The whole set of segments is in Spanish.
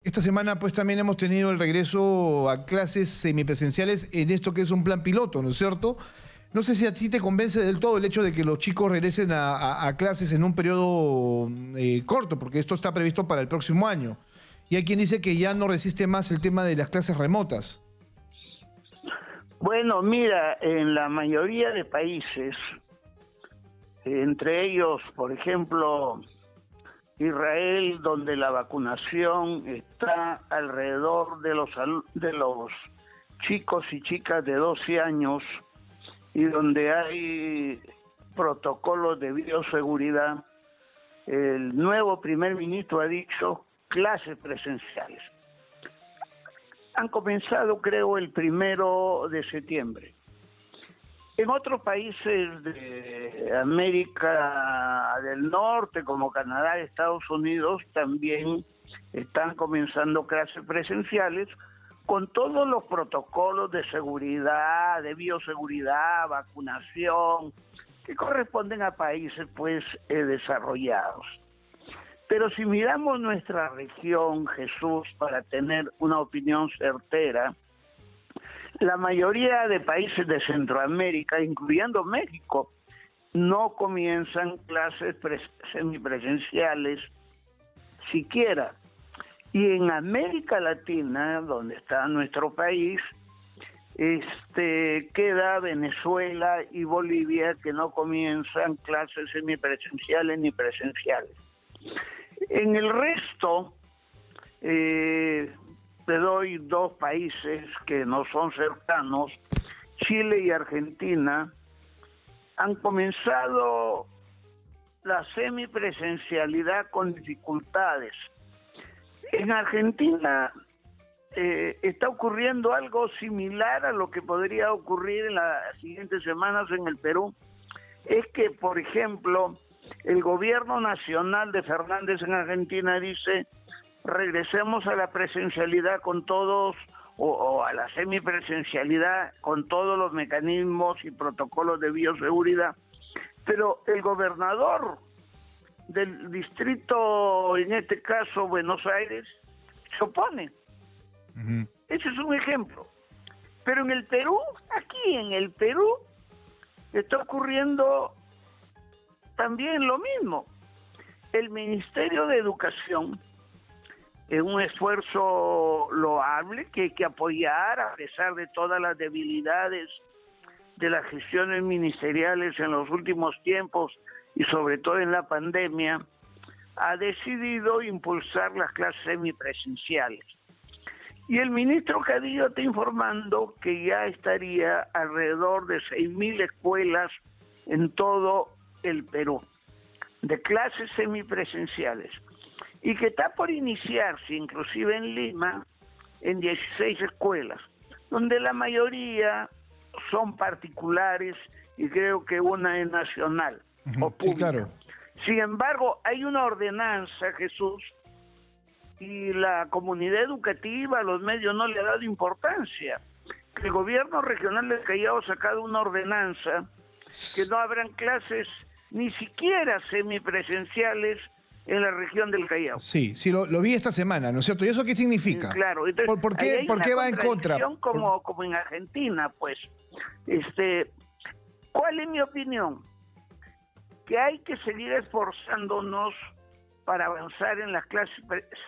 Esta semana pues también hemos tenido el regreso a clases semipresenciales en esto que es un plan piloto, ¿no es cierto? No sé si a ti te convence del todo el hecho de que los chicos regresen a clases en un periodo corto, porque esto está previsto para el próximo año. Y hay quien dice que ya no resiste más el tema de las clases remotas. Bueno, mira, en la mayoría de países, entre ellos, por ejemplo, Israel, donde la vacunación está alrededor de los chicos y chicas de 12 años y donde hay protocolos de bioseguridad, el nuevo primer ministro ha dicho clases presenciales. Han comenzado, creo, el 1 de septiembre. En otros países de América del Norte, como Canadá y Estados Unidos, también están comenzando clases presenciales con todos los protocolos de seguridad, de bioseguridad, vacunación, que corresponden a países pues desarrollados. Pero si miramos nuestra región, Jesús, para tener una opinión certera, la mayoría de países de Centroamérica, incluyendo México, no comienzan clases semipresenciales siquiera. Y en América Latina, donde está nuestro país, queda Venezuela y Bolivia, que no comienzan clases semipresenciales ni presenciales. En el resto, te doy dos países que no son cercanos, Chile y Argentina, han comenzado la semipresencialidad con dificultades. En Argentina está ocurriendo algo similar a lo que podría ocurrir en las siguientes semanas en el Perú. Es que, por ejemplo, el gobierno nacional de Fernández en Argentina dice: regresemos a la presencialidad con todos, o a la semipresencialidad con todos los mecanismos y protocolos de bioseguridad. Pero el gobernador del distrito, en este caso Buenos Aires, se opone. Ese es un ejemplo. Pero en el Perú, aquí en el Perú, está ocurriendo también lo mismo. El Ministerio de Educación, es un esfuerzo loable que hay que apoyar a pesar de todas las debilidades de las gestiones ministeriales en los últimos tiempos y sobre todo en la pandemia, ha decidido impulsar las clases semipresenciales. Y el ministro Cadillo está informando que ya estaría alrededor de 6.000 escuelas en todo el Perú, de clases semipresenciales, y que está por iniciarse, inclusive en Lima, en 16 escuelas, donde la mayoría son particulares y creo que una es nacional o pública. Sí, claro. Sin embargo, hay una ordenanza, Jesús, y la comunidad educativa, los medios no le ha dado importancia. El gobierno regional del Callao ha sacado una ordenanza que no habrán clases ni siquiera semipresenciales en la región del Callao. Sí, lo vi esta semana, ¿no es cierto? ¿Y eso qué significa? Claro. Entonces, ¿Por qué va en contra? Como en Argentina, pues. ¿Cuál es mi opinión? Que hay que seguir esforzándonos para avanzar en las clases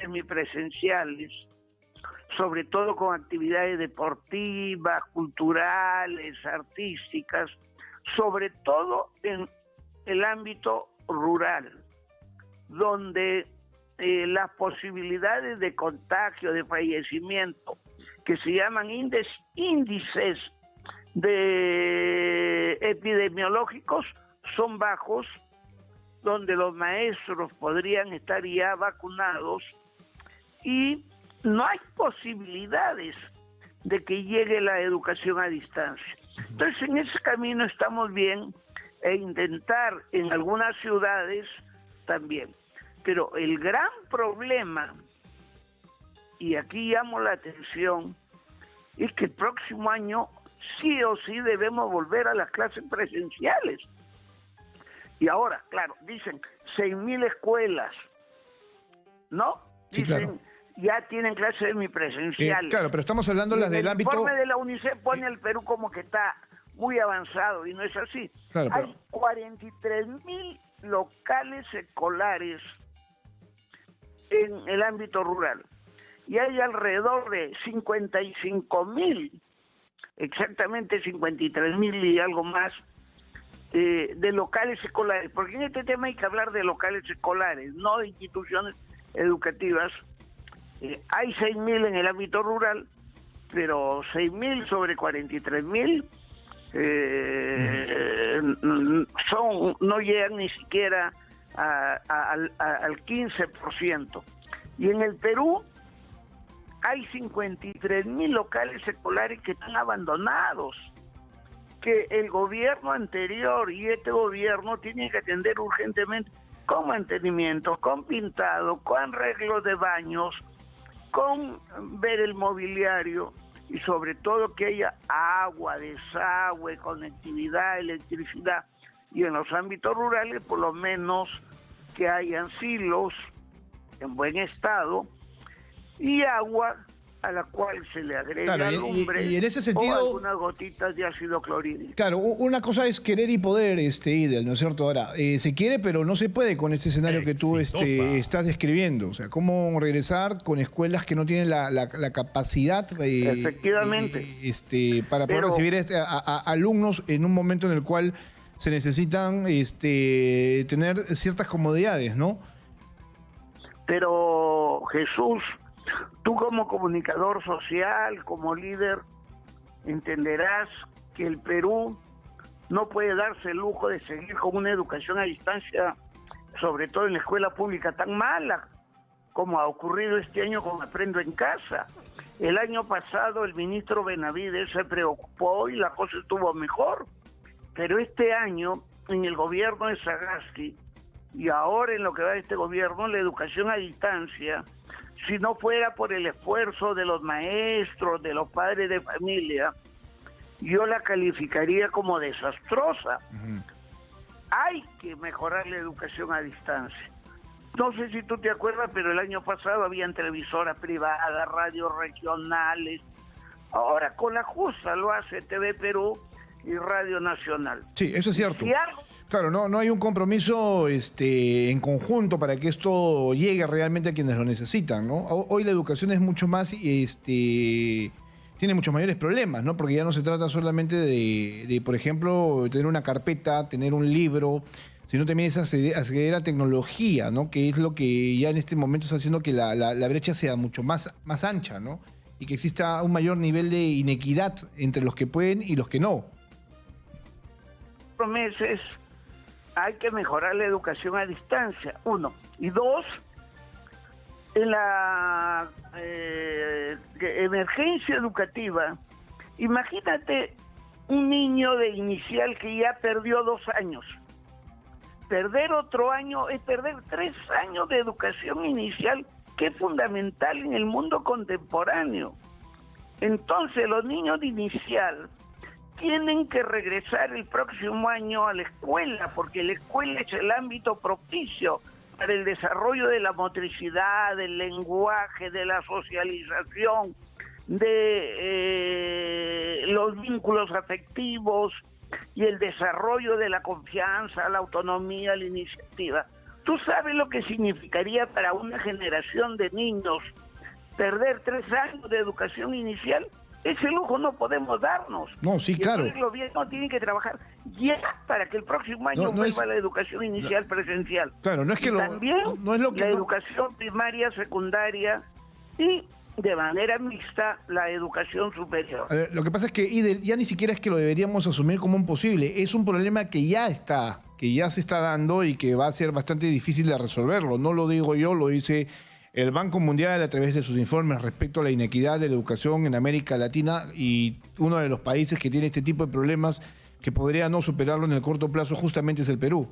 semipresenciales, sobre todo con actividades deportivas, culturales, artísticas, sobre todo en el ámbito rural, donde las posibilidades de contagio, de fallecimiento, que se llaman índices epidemiológicos, son bajos, donde los maestros podrían estar ya vacunados y no hay posibilidades de que llegue la educación a distancia. Entonces, en ese camino estamos bien, e intentar en algunas ciudades también. Pero el gran problema, y aquí llamo la atención, es que el próximo año sí o sí debemos volver a las clases presenciales. Y ahora, claro, dicen 6.000 escuelas, ¿no? Sí, dicen, claro. ya tienen clases semipresenciales. Claro, pero estamos hablando de las del ámbito... El informe de la UNICEF pone al Perú como que está muy avanzado y no es así. Claro, pero... Hay 43.000 locales escolares en el ámbito rural y hay alrededor de 55.000, exactamente 53.000 y algo más, de locales escolares, porque en este tema hay que hablar de locales escolares, no de instituciones educativas. Hay 6.000 en el ámbito rural, pero 6.000 sobre 43.000 no llegan ni siquiera al 15%. Y en el Perú hay 53.000 locales escolares que están abandonados, que el gobierno anterior y este gobierno tienen que atender urgentemente con mantenimiento, con pintado, con arreglos de baños, con ver el mobiliario y sobre todo que haya agua, desagüe, conectividad, electricidad, y en los ámbitos rurales por lo menos que hayan silos en buen estado y agua a la cual se le agrega lumbre y en ese sentido, o algunas gotitas de ácido clorhídrico. Claro, una cosa es querer y poder, Idel, ¿no es cierto? Ahora, se quiere, pero no se puede con este escenario que tú estás describiendo. O sea, ¿cómo regresar con escuelas que no tienen la capacidad efectivamente para poder recibir a alumnos en un momento en el cual se necesitan tener ciertas comodidades, ¿no? Pero, Jesús, tú como comunicador social, como líder, entenderás que el Perú no puede darse el lujo de seguir con una educación a distancia, sobre todo en la escuela pública, tan mala como ha ocurrido este año con Aprendo en Casa. El año pasado el ministro Benavides se preocupó y la cosa estuvo mejor, pero este año en el gobierno de Sagasti y ahora en lo que va de este gobierno, la educación a distancia, si no fuera por el esfuerzo de los maestros, de los padres de familia, yo la calificaría como desastrosa. Hay que mejorar la educación a distancia. No sé si tú te acuerdas, pero el año pasado había televisoras privadas, radios regionales. Ahora con la justa lo hace TV Perú y Radio Nacional. Sí, eso es cierto. Si algo... Claro, no hay un compromiso en conjunto para que esto llegue realmente a quienes lo necesitan, ¿no? Hoy la educación es mucho más, tiene muchos mayores problemas, ¿no? Porque ya no se trata solamente de, por ejemplo, tener una carpeta, tener un libro, sino también es acceder a tecnología, ¿no? Que es lo que ya en este momento está haciendo que la brecha sea mucho más ancha, ¿no? Y que exista un mayor nivel de inequidad entre los que pueden y los que no. Meses hay que mejorar la educación a distancia, 1. Y 2, en la emergencia educativa, imagínate un niño de inicial que ya perdió 2 años. Perder otro año es perder 3 años de educación inicial, que es fundamental en el mundo contemporáneo. Entonces los niños de inicial tienen que regresar el próximo año a la escuela, porque la escuela es el ámbito propicio para el desarrollo de la motricidad, del lenguaje, de la socialización, de los vínculos afectivos y el desarrollo de la confianza, la autonomía, la iniciativa. ¿Tú sabes lo que significaría para una generación de niños perder 3 años de educación inicial? Ese lujo no podemos darnos. No, sí, claro. El gobierno tiene que trabajar ya para que el próximo año vuelva la educación inicial presencial. Claro, no es que también no es lo que la educación primaria, secundaria y de manera mixta la educación superior. Lo que pasa es que Idel, ya ni siquiera es que lo deberíamos asumir como un posible, es un problema que ya se está dando y que va a ser bastante difícil de resolverlo. No lo digo yo, lo dice el Banco Mundial a través de sus informes respecto a la inequidad de la educación en América Latina, y uno de los países que tiene este tipo de problemas que podría no superarlo en el corto plazo justamente es el Perú.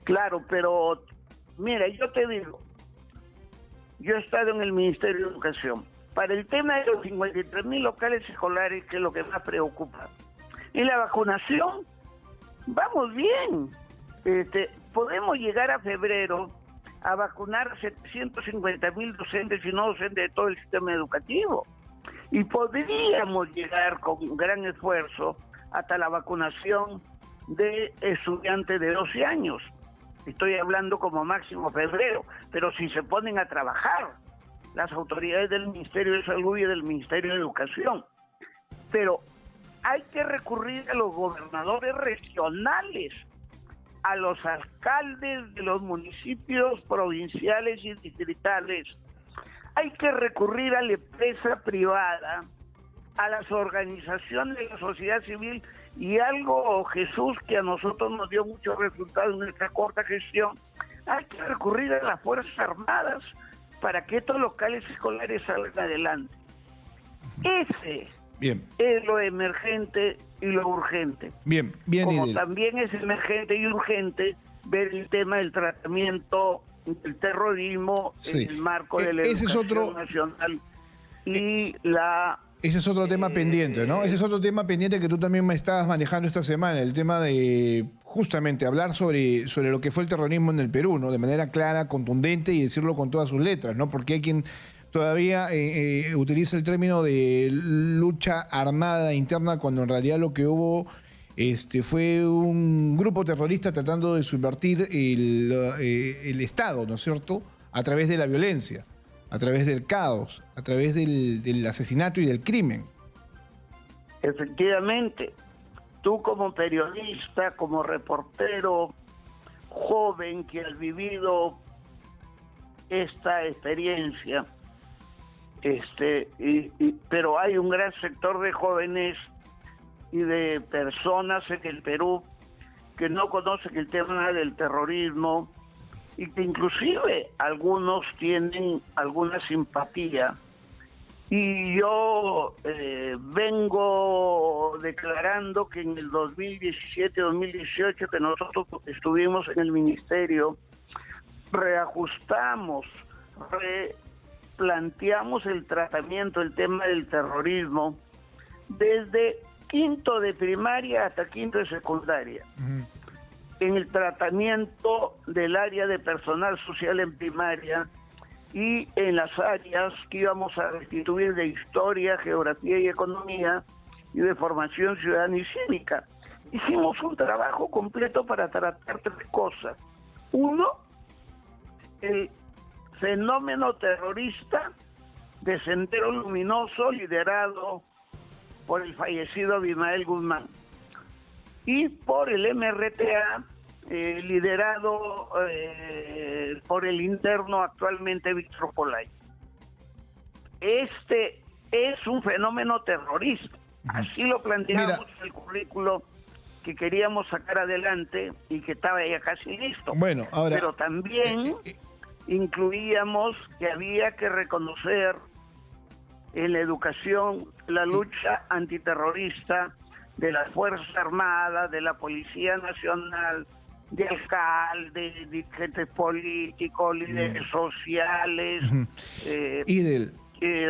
Claro, pero mira, yo te digo, yo he estado en el Ministerio de Educación. Para el tema de los 53.000 locales escolares, que es lo que más preocupa. Y la vacunación, vamos bien. Podemos llegar a febrero a vacunar a 750.000 docentes y no docentes de todo el sistema educativo. Y podríamos llegar con gran esfuerzo hasta la vacunación de estudiantes de 12 años. Estoy hablando como máximo febrero, pero si se ponen a trabajar las autoridades del Ministerio de Salud y del Ministerio de Educación. Pero hay que recurrir a los gobernadores regionales, a los alcaldes de los municipios provinciales y distritales. Hay que recurrir a la empresa privada, a las organizaciones de la sociedad civil y algo, Jesús, que a nosotros nos dio muchos resultados en nuestra corta gestión. Hay que recurrir a las Fuerzas Armadas para que estos locales escolares salgan adelante. Ese Bien. es lo emergente y lo urgente. Bien, Como Idil. también es emergente y urgente ver el tema del tratamiento del terrorismo Sí. en el marco de la Ese es educación otro- nacional y la... Ese es otro tema pendiente, ¿no? Ese es otro tema pendiente que tú también me estabas manejando esta semana, el tema de justamente hablar sobre lo que fue el terrorismo en el Perú, ¿no? De manera clara, contundente y decirlo con todas sus letras, ¿no? Porque hay quien todavía utiliza el término de lucha armada interna cuando en realidad lo que hubo fue un grupo terrorista tratando de subvertir el Estado, ¿no es cierto?, a través de la violencia, a través del caos, a través del asesinato y del crimen. Efectivamente, tú como periodista, como reportero joven que has vivido esta experiencia, pero hay un gran sector de jóvenes y de personas en el Perú que no conocen el tema del terrorismo y que inclusive algunos tienen alguna simpatía. Y yo vengo declarando que en el 2017-2018 que nosotros estuvimos en el ministerio, reajustamos, replanteamos el tratamiento, el tema del terrorismo, desde quinto de primaria hasta quinto de secundaria. En el tratamiento del área de personal social en primaria y en las áreas que íbamos a restituir de historia, geografía y economía y de formación ciudadana y cívica. Hicimos un trabajo completo para tratar tres cosas. Uno, el fenómeno terrorista de Sendero Luminoso liderado por el fallecido Abimael Guzmán y por el MRTA liderado por el interno actualmente Víctor Polay. Este es un fenómeno terrorista. Así lo planteamos en el currículo que queríamos sacar adelante y que estaba ya casi listo. Bueno, ahora, pero también incluíamos que había que reconocer en la educación la lucha antiterrorista de las Fuerzas Armadas, de la Policía Nacional, de alcaldes, dirigentes políticos, líderes sociales, Idil,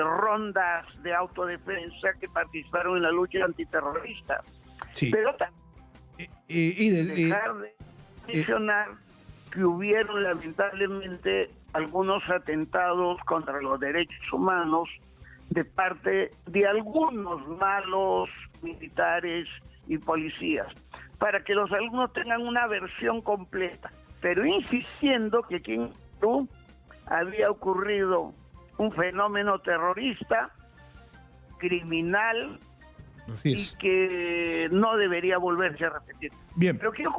rondas de autodefensa que participaron en la lucha antiterrorista. sí. Pero también Idil, dejar de mencionar que hubieron lamentablemente algunos atentados contra los derechos humanos de parte de algunos malos militares y policías, para que los alumnos tengan una versión completa, pero insistiendo que aquí en Perú había ocurrido un fenómeno terrorista, criminal, así y es. que no debería volverse a repetir. Bien. Pero quiero